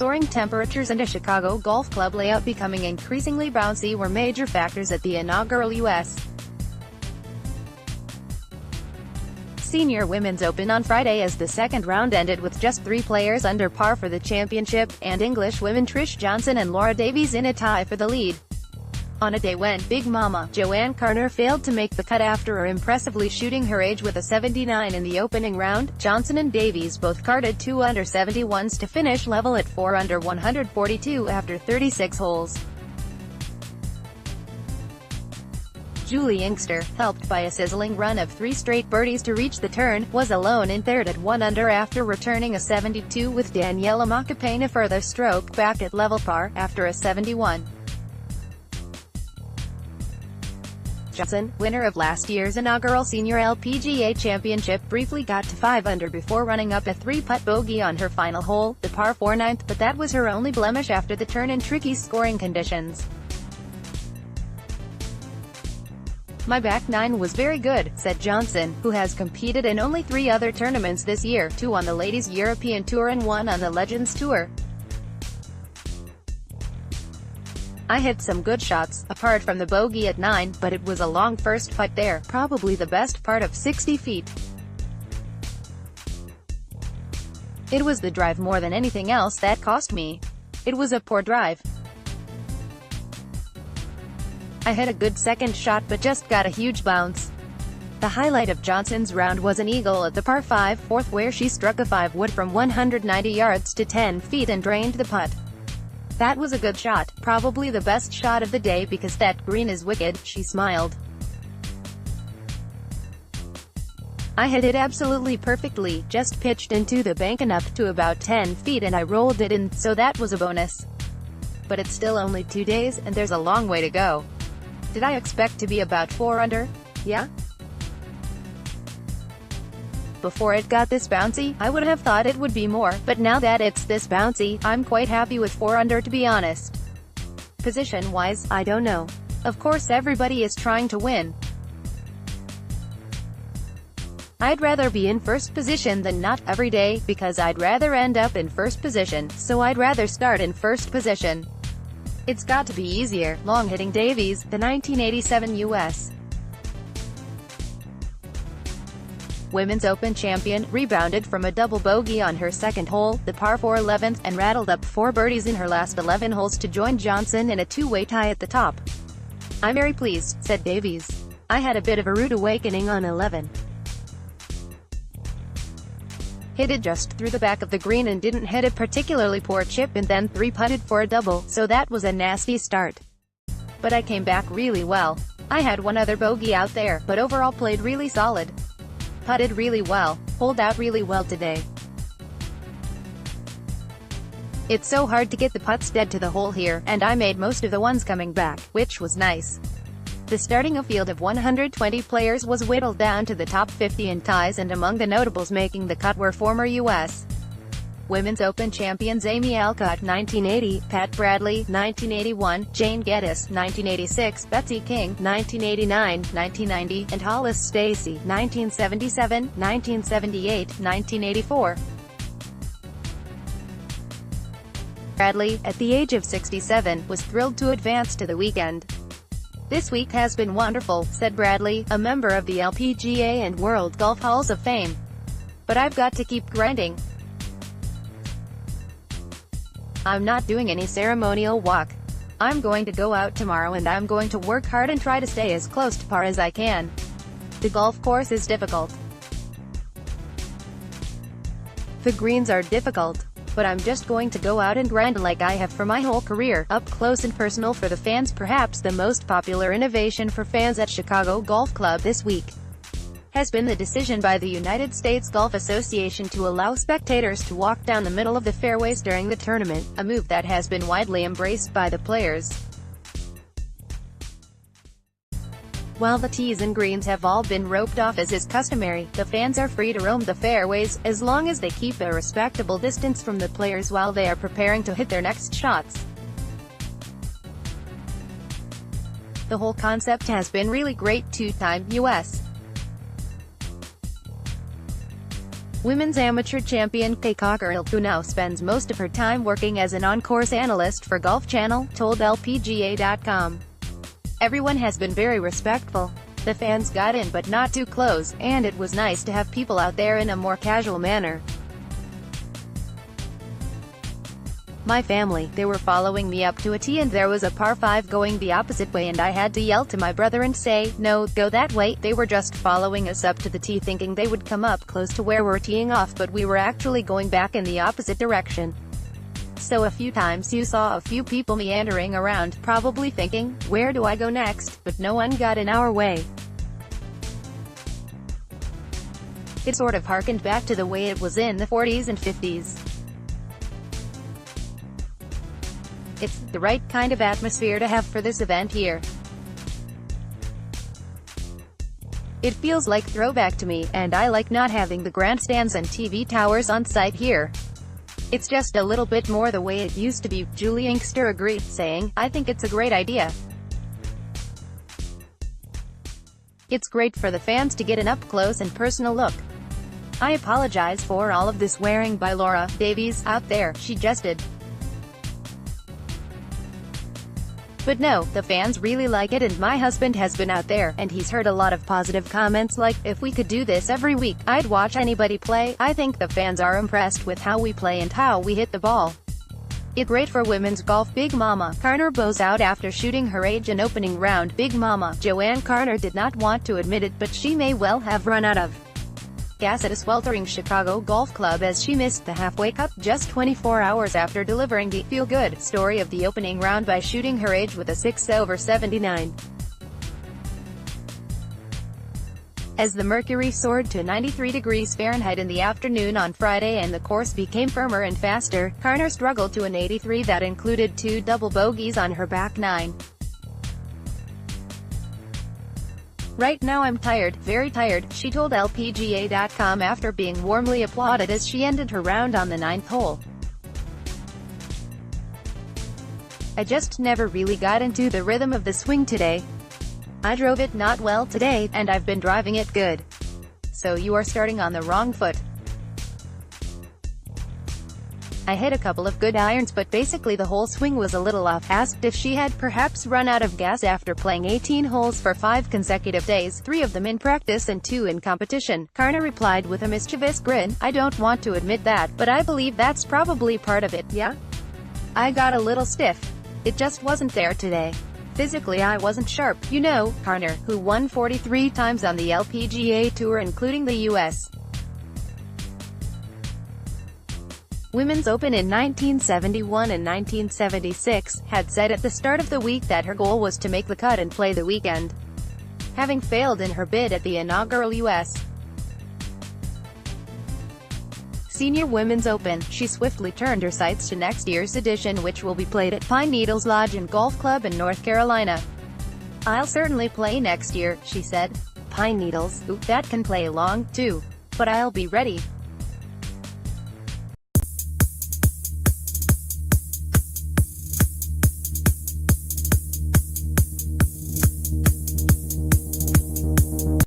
soaring temperatures and a Chicago golf club layout becoming increasingly bouncy were major factors at the inaugural U.S. Senior Women's Open on Friday as the second round ended with just 3 players under par for the championship, and Englishwomen Trish Johnson and Laura Davies in a tie for the lead. On a day when Big Mama JoAnne Carner failed to make the cut after impressively shooting her age with a 79 in the opening round, Johnson and Davies both carded 2 under 71s to finish level at 4 under 142 after 36 holes. Julie Inkster, helped by a sizzling run of 3 straight birdies to reach the turn, was alone in third at 1 under after returning a 72 with Daniela Macapane a further stroke back at level par, after a 71. Johnson, winner of last year's inaugural senior LPGA championship, briefly got to 5 under before running up a 3-putt bogey on her final hole, the par 4 ninth, but that was her only blemish after the turn in tricky scoring conditions. "My back nine was very good," said Johnson, who has competed in only 3 other tournaments this year, 2 on the Ladies European Tour and 1 on the Legends Tour. "I hit some good shots, apart from the bogey at 9, but it was a long first putt there, probably the best part of 60 feet. It was the drive more than anything else that cost me. It was a poor drive. I hit a good second shot but just got a huge bounce." The highlight of Johnson's round was an eagle at the par 5 fourth where she struck a 5-wood from 190 yards to 10 feet and drained the putt. "That was a good shot, probably the best shot of the day because that green is wicked," she smiled. "I hit it absolutely perfectly, just pitched into the bank and up to about 10 feet and I rolled it in, so that was a bonus. But it's still only 2 days, and there's a long way to go. Did I expect to be about 4 under? Yeah? Before it got this bouncy, I would have thought it would be more, but now that it's this bouncy, I'm quite happy with 4 under to be honest. Position-wise, I don't know. Of course everybody is trying to win. I'd rather be in first position than not, every day, because I'd rather end up in first position, so I'd rather start in first position. It's got to be easier." Long-hitting Davies, the 1987 U.S. Women's Open champion, rebounded from a double bogey on her second hole, the par 4 11th, and rattled up 4 birdies in her last 11 holes to join Johnson in a 2-way tie at the top. "I'm very pleased," said Davies. "I had a bit of a rude awakening on 11. Hit it just through the back of the green and didn't hit a particularly poor chip and then 3-putted for a double, so that was a nasty start. But I came back really well. I had 1 other bogey out there, but overall played really solid. Putted really well. Holed out really well today. It's so hard to get the putts dead to the hole here, and I made most of the ones coming back, which was nice." The starting a field of 120 players was whittled down to the top 50 in ties, and among the notables making the cut were former U.S. Women's Open champions Amy Alcott 1980, Pat Bradley 1981, Jane Geddes 1986, Betsy King 1989, 1990, and Hollis Stacy 1977, 1978, 1984. Bradley, at the age of 67, was thrilled to advance to the weekend. "This week has been wonderful," said Bradley, a member of the LPGA and World Golf Halls of Fame. "But I've got to keep grinding. I'm not doing any ceremonial walk. I'm going to go out tomorrow and I'm going to work hard and try to stay as close to par as I can. The golf course is difficult. The greens are difficult. But I'm just going to go out and grind like I have for my whole career, up close and personal for the fans." Perhaps the most popular innovation for fans at Chicago Golf Club this week has been the decision by the United States Golf Association to allow spectators to walk down the middle of the fairways during the tournament, a move that has been widely embraced by the players. While the tees and greens have all been roped off as is customary, the fans are free to roam the fairways, as long as they keep a respectable distance from the players while they are preparing to hit their next shots. The whole concept has been really great. 2-time U.S. Women's amateur champion Kay Cockerell, who now spends most of her time working as an on-course analyst for Golf Channel, told LPGA.com. Everyone has been very respectful. The fans got in but not too close, and it was nice to have people out there in a more casual manner. My family, they were following me up to a tee and there was a par 5 going the opposite way and I had to yell to my brother and say, "No, go that way." They were just following us up to the tee thinking they would come up close to where we're teeing off, but we were actually going back in the opposite direction. So a few times you saw a few people meandering around, probably thinking, "Where do I go next?" But no one got in our way. It sort of harkened back to the way it was in the 40s and 50s. It's the right kind of atmosphere to have for this event here. It feels like throwback to me, and I like not having the grandstands and TV towers on site here. It's just a little bit more the way it used to be. Julie Inkster agreed, saying, "I think it's a great idea. It's great for the fans to get an up-close and personal look. I apologize for all of this swearing by Laura Davies out there," she jested. But no, the fans really like it and my husband has been out there, and he's heard a lot of positive comments like, "If we could do this every week, I'd watch anybody play." I think the fans are impressed with how we play and how we hit the ball. It's great for women's golf. Big Mama Carner bows out after shooting her age in opening round. Big Mama JoAnne Carner did not want to admit it, but she may well have run out of gas at a sweltering Chicago golf club as she missed the halfway cut, just 24 hours after delivering the feel-good story of the opening round by shooting her age with a 6/79. As the mercury soared to 93 degrees Fahrenheit in the afternoon on Friday and the course became firmer and faster, Carner struggled to an 83 that included 2 double bogeys on her back nine. "Right now I'm tired, very tired," she told LPGA.com after being warmly applauded as she ended her round on the 9th hole. "I just never really got into the rhythm of the swing today. I drove it not well today, and I've been driving it good." "So you are starting on the wrong foot." "I hit a couple of good irons but basically the whole swing was a little off." Asked if she had perhaps run out of gas after playing 18 holes for 5 consecutive days, 3 of them in practice and 2 in competition, Carner replied with a mischievous grin, "I don't want to admit that, but I believe that's probably part of it, yeah. I got a little stiff. It just wasn't there today. Physically I wasn't sharp, you know." Carner, who won 43 times on the LPGA Tour including the U.S. Women's Open in 1971 and 1976, had said at the start of the week that her goal was to make the cut and play the weekend, having failed in her bid at the inaugural U.S. Senior Women's Open. She swiftly turned her sights to next year's edition, which will be played at Pine Needles Lodge and Golf Club in North Carolina. "I'll certainly play next year," she said. "Pine Needles? Ooh, that can play long, too. But I'll be ready."